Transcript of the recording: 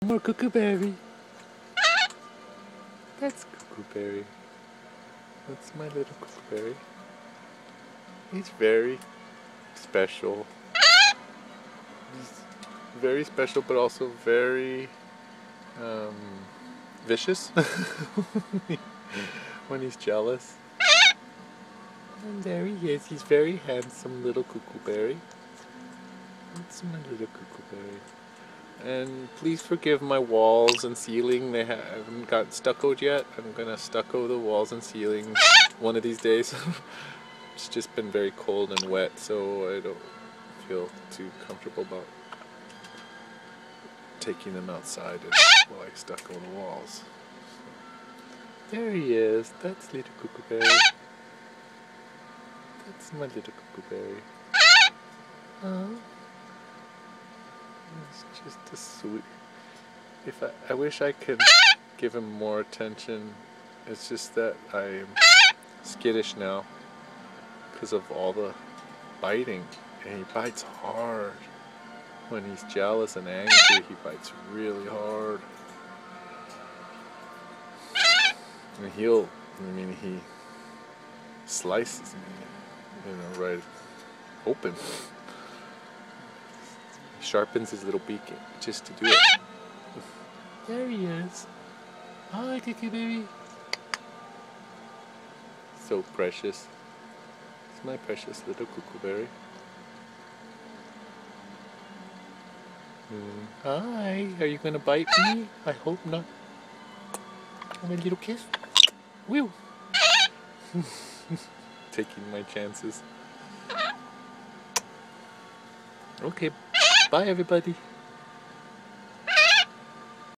More Cuckooberry. That's Cuckooberry. That's my little Cuckooberry. He's very special. He's very special, but also very vicious when he's jealous. And there he is. He's very handsome, little Cuckooberry. That's my little Cuckooberry. And please forgive my walls and ceiling. They haven't got stuccoed yet. I'm gonna stucco the walls and ceiling one of these days. It's just been very cold and wet, so I don't feel too comfortable about taking them outside while I stucco the walls. There he is. That's little Cuckooberry. That's my little Cuckooberry. It's just a sweet. I wish I could give him more attention. It's just that I'm skittish now because of all the biting, and he bites hard. When he's jealous and angry, he bites really hard. And he slices me, right open. He sharpens his little beak just to do it. There he is. Hi, Cuckooberry. So precious. It's my precious little Cuckooberry. Hi, are you gonna bite me? I hope not. Have a little kiss. Woo! Taking my chances. Okay, bye everybody.